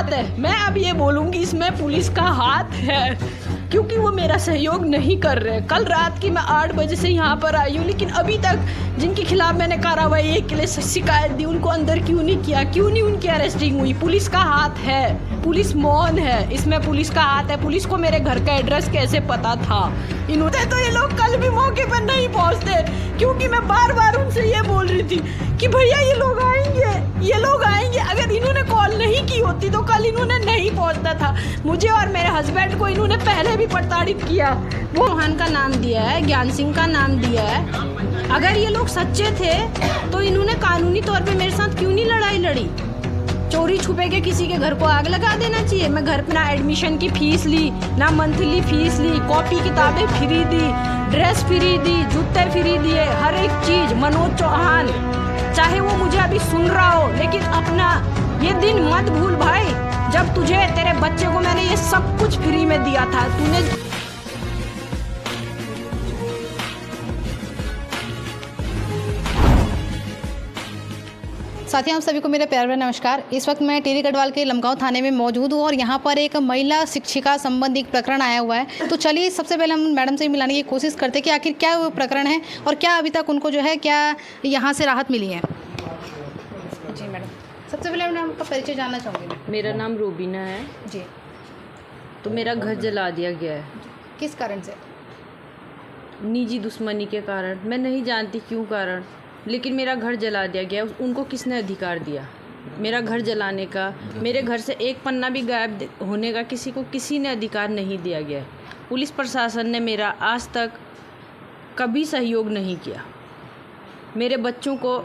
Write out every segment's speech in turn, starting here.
हाथ है। मैं अब ये बोलूँगी इसमें पुलिस का हाथ है, क्योंकि वो मेरा सहयोग नहीं कर रहे। कल रात की मैं 8 बजे से यहाँ पर आई हूँ, लेकिन अभी तक जिनके खिलाफ मैंने कार्रवाई के लिए शिकायत दी उनको अंदर क्यों नहीं किया, क्यों नहीं उनकी अरेस्टिंग हुई। पुलिस का हाथ है, पुलिस मौन है, इसमें पुलिस का हाथ है। पुलिस को मेरे घर का एड्रेस कैसे पता था? इन्होंने तो ये लोग कल भी मौके पर नहीं पहुँचते, क्योंकि मैं बार बार उनसे ये बोल रही थी कि भैया ये लोग आएंगे, ये लोग आएंगे। अगर इन्होंने कॉल नहीं की होती तो कल इन्होंने नहीं पहुंचना था। मुझे और मेरे हस्बैंड को इन्होंने पहले भी प्रताड़ित किया। वो चौहान का नाम दिया है, ज्ञान सिंह का नाम दिया है। अगर ये लोग सच्चे थे तो इन्होंने कानूनी तौर पे मेरे साथ क्यों नहीं लड़ाई लड़ी? चोरी छुपे के किसी के घर को आग लगा देना चाहिए। मैं घर पे ना एडमिशन की फीस ली, ना मंथली फीस ली, कॉपी किताबें फ्री दी, ड्रेस फ्री दी, जूते फ्री दिए, हर एक चीज़। मनोज चौहान, चाहे वो मुझे अभी सुन रहा हो, लेकिन अपना ये दिन मत भूल भाई, जब तुझे तेरे बच्चे को मैंने ये सब कुछ फ्री में दिया था। तूने साथियों, आप सभी को मेरा प्यार भरा नमस्कार। इस वक्त मैं टिहरी गढ़वाल के लमगांव थाने में मौजूद हूँ और यहाँ पर एक महिला शिक्षिका संबंधी एक प्रकरण आया हुआ है। तो चलिए सबसे पहले हम मैडम से मिलाने की कोशिश करते हैं कि आखिर क्या वो प्रकरण है और क्या अभी तक उनको जो है क्या यहाँ से राहत मिली है। जी मैडम, सबसे पहले मैं आपका परिचय जानना चाहूँगी। मेरा नाम रूबीना है जी। तो मेरा घर जला दिया गया है। किस कारण से? निजी दुश्मनी के कारण। मैं नहीं जानती क्यों कारण, लेकिन मेरा घर जला दिया गया। उनको किसने अधिकार दिया मेरा घर जलाने का? मेरे घर से एक पन्ना भी गायब होने का किसी ने अधिकार नहीं दिया गया। पुलिस प्रशासन ने मेरा आज तक कभी सहयोग नहीं किया। मेरे बच्चों को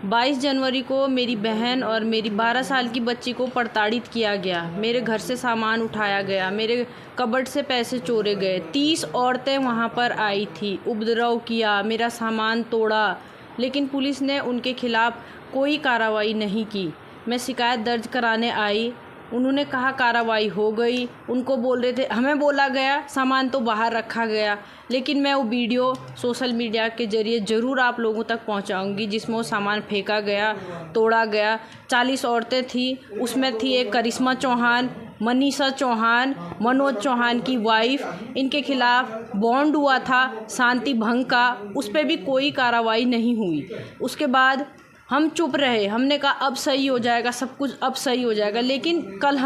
22 जनवरी को मेरी बहन और मेरी 12 साल की बच्ची को प्रताड़ित किया गया। मेरे घर से सामान उठाया गया, मेरे कबर्ड से पैसे चोरे गए। 30 औरतें वहाँ पर आई थी, उपद्रव किया, मेरा सामान तोड़ा, लेकिन पुलिस ने उनके खिलाफ़ कोई कार्रवाई नहीं की। मैं शिकायत दर्ज कराने आई, उन्होंने कहा कार्रवाई हो गई। उनको बोल रहे थे, हमें बोला गया सामान तो बाहर रखा गया, लेकिन मैं वो वीडियो सोशल मीडिया के ज़रिए ज़रूर आप लोगों तक पहुंचाऊंगी जिसमें वो सामान फेंका गया, तोड़ा गया। 40 औरतें थी, उसमें थी एक करिश्मा चौहान, मनीषा चौहान, मनोज चौहान की वाइफ। इनके खिलाफ़ बॉन्ड हुआ था शांति भंग का, उस पर भी कोई कार्रवाई नहीं हुई। उसके बाद हम चुप रहे, हमने कहा अब सही हो जाएगा, सब कुछ अब सही हो जाएगा। लेकिन कल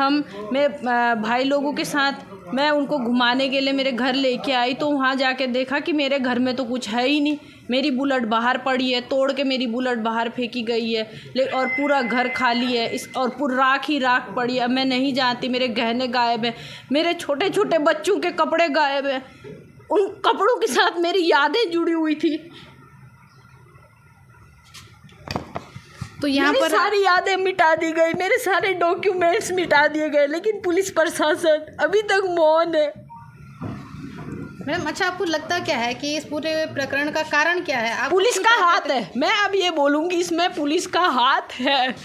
मैं भाई लोगों के साथ मैं उनको घुमाने के लिए मेरे घर लेके आई, तो वहाँ जाके देखा कि मेरे घर में तो कुछ है ही नहीं। मेरी बुलेट बाहर पड़ी है, तोड़ के मेरी बुलेट बाहर फेंकी गई है, और पूरा घर खाली है, और पूरा राख ही राख पड़ी है। मैं नहीं जानती, मेरे गहने गायब हैं, मेरे छोटे छोटे बच्चों के कपड़े गायब हैं। उन कपड़ों के साथ मेरी यादें जुड़ी हुई थी। तो यहाँ पर सारी यादें मिटा दी गई, मेरे सारे डॉक्यूमेंट्स मिटा दिए गए, लेकिन पुलिस प्रशासन अभी तक मौन है। मैडम, अच्छा आपको लगता क्या है कि इस पूरे प्रकरण का कारण क्या है? पुलिस का हाथ है। मैं अब ये बोलूँगी इसमें पुलिस का हाथ है,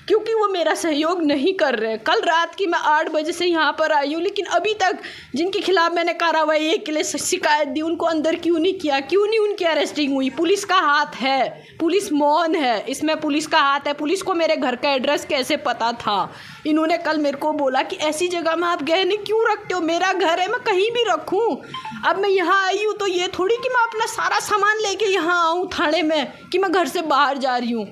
क्योंकि वो मेरा सहयोग नहीं कर रहे। कल रात की मैं 8 बजे से यहाँ पर आई हूँ, लेकिन अभी तक जिनके खिलाफ मैंने कार्रवाई के लिए शिकायत दी उनको अंदर क्यों नहीं किया, क्यों नहीं उनकी अरेस्टिंग हुई। पुलिस का हाथ है, पुलिस मौन है, इसमें पुलिस का हाथ है। पुलिस को मेरे घर का एड्रेस कैसे पता था? इन्होंने कल मेरे को बोला कि ऐसी जगह में आप गहने क्यों रखते हो? मेरा घर है, मैं कहीं भी रखूँ। अब मैं यहाँ आई हूँ तो ये थोड़ी कि मैं अपना सारा सामान लेके यहाँ आऊँ थाने में कि मैं घर से बाहर जा रही हूँ।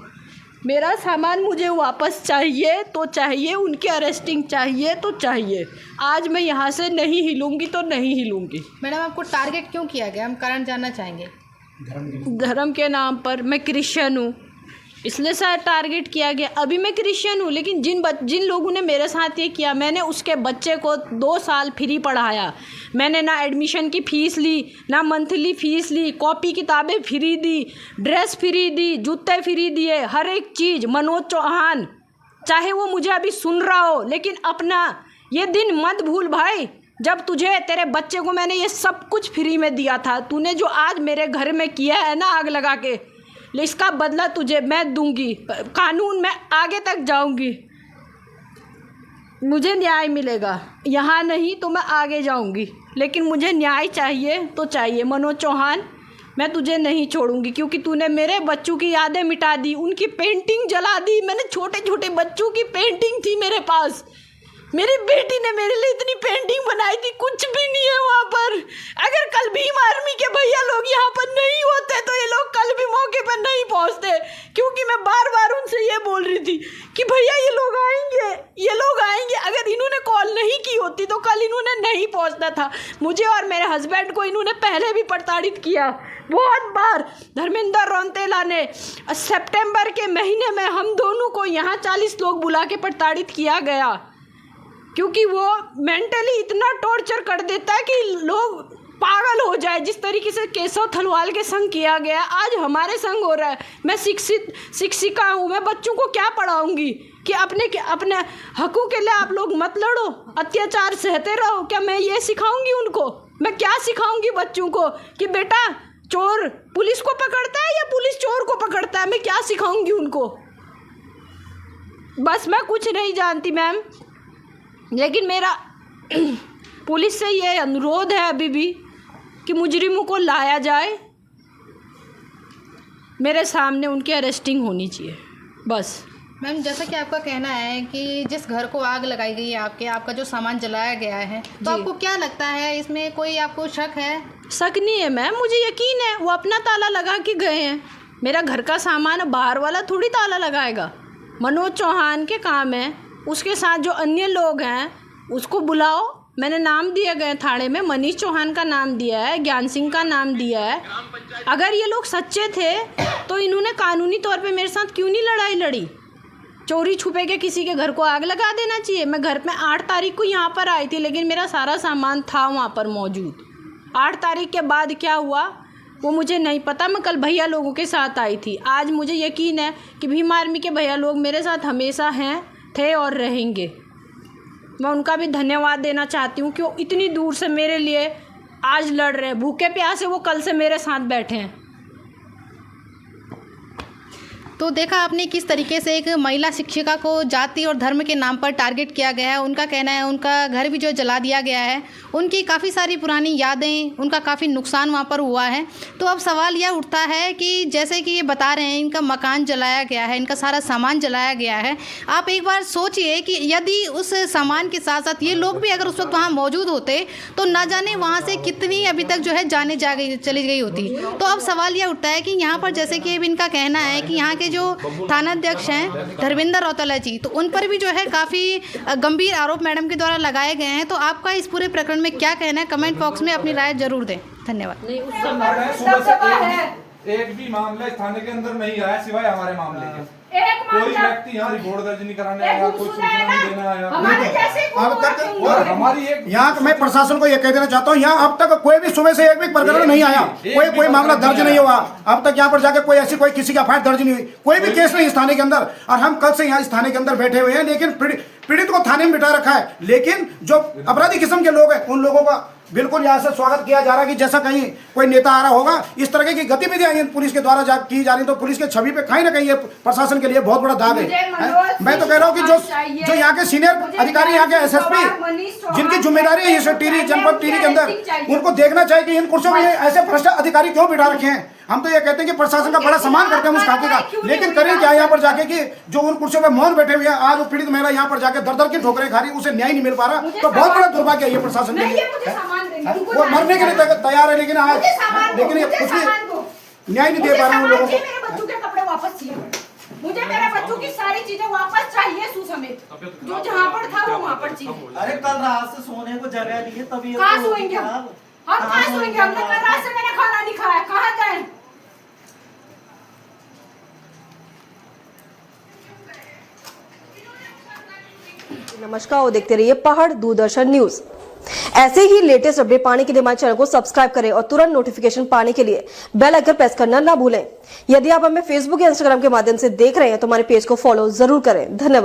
मेरा सामान मुझे वापस चाहिए तो चाहिए, उनकी अरेस्टिंग चाहिए तो चाहिए। आज मैं यहाँ से नहीं हिलूंगी तो नहीं हिलूंगी। मैडम, आपको टारगेट क्यों किया गया, हम कारण जानना चाहेंगे। धर्म के नाम पर। मैं क्रिश्चियन हूँ, इसलिए शायद टारगेट किया गया। अभी मैं क्रिश्चियन हूँ, लेकिन जिन लोगों ने मेरे साथ ये किया, मैंने उसके बच्चे को 2 साल फ्री पढ़ाया। मैंने ना एडमिशन की फ़ीस ली, ना मंथली फ़ीस ली, कॉपी किताबें फ्री दी, ड्रेस फ्री दी, जूते फ्री दिए, हर एक चीज़। मनोज चौहान, चाहे वो मुझे अभी सुन रहा हो, लेकिन अपना ये दिन मत भूल भाई, जब तुझे तेरे बच्चे को मैंने ये सब कुछ फ्री में दिया था। तूने जो आज मेरे घर में किया है ना आग लगा के, इसका बदला तुझे मैं दूंगी। कानून में आगे तक जाऊंगी, मुझे न्याय मिलेगा। यहाँ नहीं तो मैं आगे जाऊंगी, लेकिन मुझे न्याय चाहिए तो चाहिए। मनोज चौहान, मैं तुझे नहीं छोड़ूंगी, क्योंकि तूने मेरे बच्चों की यादें मिटा दी, उनकी पेंटिंग जला दी। मैंने छोटे छोटे बच्चों की पेंटिंग थी मेरे पास, मेरी बेटी ने मेरे लिए इतनी पेंटिंग बनाई थी, कुछ भी नहीं है वहाँ पर। अगर कल भीम आर्मी के भैया लोग यहाँ पर नहीं होते तो ये लोग कल भी मौके पर नहीं पहुँचते, क्योंकि मैं बार बार उनसे ये बोल रही थी कि भैया ये लोग आएंगे, ये लोग आएंगे। अगर इन्होंने कॉल नहीं की होती तो कल इन्होंने नहीं पहुँचना था। मुझे और मेरे हस्बैंड को इन्होंने पहले भी प्रताड़ित किया बहुत बार। धर्मेंद्र रौतेला ने सितंबर के महीने में हम दोनों को यहाँ 40 लोग बुला के प्रताड़ित किया गया, क्योंकि वो मेंटली इतना टॉर्चर कर देता है कि लोग पागल हो जाए। जिस तरीके से केशव थलवाल के संग किया गया, आज हमारे संग हो रहा है। मैं शिक्षिका हूँ, मैं बच्चों को क्या पढ़ाऊँगी कि अपने हकों के लिए आप लोग मत लड़ो, अत्याचार सहते रहो। क्या मैं ये सिखाऊंगी उनको? मैं क्या सिखाऊंगी बच्चों को कि बेटा चोर पुलिस को पकड़ता है या पुलिस चोर को पकड़ता है? मैं क्या सिखाऊंगी उनको? बस मैं कुछ नहीं जानती मैम, लेकिन मेरा पुलिस से ये अनुरोध है अभी भी कि मुजरिमों को लाया जाए, मेरे सामने उनकी अरेस्टिंग होनी चाहिए बस। मैम, जैसा कि आपका कहना है कि जिस घर को आग लगाई गई है, आपका जो सामान जलाया गया है, तो आपको क्या लगता है, इसमें कोई आपको शक है? शक नहीं है मैम, मुझे यकीन है। वो अपना ताला लगा के गए हैं। मेरा घर का सामान बाहर वाला थोड़ी ताला लगाएगा। मनोज चौहान के काम है, उसके साथ जो अन्य लोग हैं उसको बुलाओ। मैंने नाम दिया गया थाने में, मनीष चौहान का नाम दिया है, ज्ञान सिंह का नाम दिया है। अगर ये लोग सच्चे थे तो इन्होंने कानूनी तौर पे मेरे साथ क्यों नहीं लड़ाई लड़ी? चोरी छुपे के किसी के घर को आग लगा देना चाहिए। मैं घर में 8 तारीख को यहाँ पर आई थी, लेकिन मेरा सारा सामान था वहाँ पर मौजूद। 8 तारीख के बाद क्या हुआ वो मुझे नहीं पता। मैं कल भैया लोगों के साथ आई थी। आज मुझे यकीन है कि भीम आर्मी के भैया लोग मेरे साथ हमेशा हैं, थे और रहेंगे। मैं उनका भी धन्यवाद देना चाहती हूँ कि वो इतनी दूर से मेरे लिए आज लड़ रहे हैं। भूखे प्यासे वो कल से मेरे साथ बैठे हैं। तो देखा आपने किस तरीके से एक महिला शिक्षिका को जाति और धर्म के नाम पर टारगेट किया गया है। उनका कहना है उनका घर भी जो जला दिया गया है, उनकी काफ़ी सारी पुरानी यादें, उनका काफ़ी नुकसान वहाँ पर हुआ है। तो अब सवाल यह उठता है कि जैसे कि ये बता रहे हैं इनका मकान जलाया गया है, इनका सारा सामान जलाया गया है। आप एक बार सोचिए कि यदि उस सामान के साथ साथ ये लोग भी अगर उस वक्त वहाँ मौजूद होते तो ना जाने वहाँ से कितनी अभी तक जो है जाने चली गई होती। तो अब सवाल यह उठता है कि यहाँ पर जैसे कि अब इनका कहना है कि यहाँ के जो थानाध्यक्ष हैं धर्मेंद्र रौतेला जी, तो उन पर भी जो है काफ़ी गंभीर आरोप मैडम के द्वारा लगाए गए हैं। तो आपका इस पूरे प्रकरण में क्या कहना है? कमेंट बॉक्स में अपनी राय जरूर दें। धन्यवाद। एक भी मामला थाने के अंदर नहीं आया सिवाय हमारे मामले के। कोई व्यक्ति यहाँ रिपोर्ट दर्ज नहीं कराने आया, कोई सूचना नहीं देना आया। अब तक और हमारी एक यहाँ मैं प्रशासन को ये कह देना चाहता हूँ, यहाँ अब तक कोई भी सुबह से एक भी प्रकरण नहीं आया, कोई मामला दर्ज नहीं हुआ। अब तक यहाँ पर जाके कोई ऐसी कोई किसी की एफआईआर दर्ज नहीं हुई, कोई भी केस नहीं इस थाने के अंदर। और हम कल से यहाँ इस थाने के अंदर बैठे हुए हैं, लेकिन पीड़ित को थाने में बिठा रखा है। लेकिन जो अपराधी किस्म के लोग हैं उन लोगों का बिल्कुल यहाँ से स्वागत किया जा रहा है कि जैसा कहीं कोई नेता आ रहा होगा। इस तरह की गतिविधियां पुलिस के द्वारा की जा रही, तो पुलिस के छवि पे कहीं ना कहीं ये प्रशासन के लिए बहुत बड़ा दाग है। मैं तो कह रहा हूँ कि जो यहाँ के सीनियर अधिकारी, यहाँ के एसएसपी, जिनकी जिम्मेदारी है इस टिहरी जनपद टिहरी के अंदर, उनको देखना चाहिए कि इन कुर्सियों में ऐसे भ्रष्ट अधिकारी क्यों बिठा रखे हैं। हम तो ये कहते हैं कि प्रशासन का बड़ा सम्मान करते हैं उस खाते का, लेकिन करें क्या यहाँ पर जाके कि जो उन कुर्सियों पर मौन बैठे हुए हैं, आज वो पीड़ित महिला यहाँ पर जाके दर की ठोकरें खा रही, उसे न्याय नहीं मिल पा रहा। तो बहुत बड़ा दुर्भाग्य है ये प्रशासन के लिए। वो मरने के लिए तैयार है, लेकिन आज कुछ भी न्याय नहीं दे पा रहे हैं उन लोगों को। मेरे बच्चों के कपड़े वापस चाहिए, मुझे मेरे बच्चों की सारी चीजें वापस चाहिए, सू समेत जो जहाँ पर था वो वहाँ पर चाहिए। अरे कल रात से सोने को जगह दी है, तभी कहाँ सोएंगे हम कहाँ सोएंगे? हमने कल रात से मैंने खाना नहीं खाया, कहाँ जाए? नमस्कार और देखते रहिए पहाड़ दूरदर्शन न्यूज। ऐसे ही लेटेस्ट अपडेट पाने के लिए हमारे चैनल को सब्सक्राइब करें और तुरंत नोटिफिकेशन पाने के लिए बेल आइकन प्रेस करना ना भूलें। यदि आप हमें फेसबुक या इंस्टाग्राम के माध्यम से देख रहे हैं तो हमारे पेज को फॉलो जरूर करें। धन्यवाद।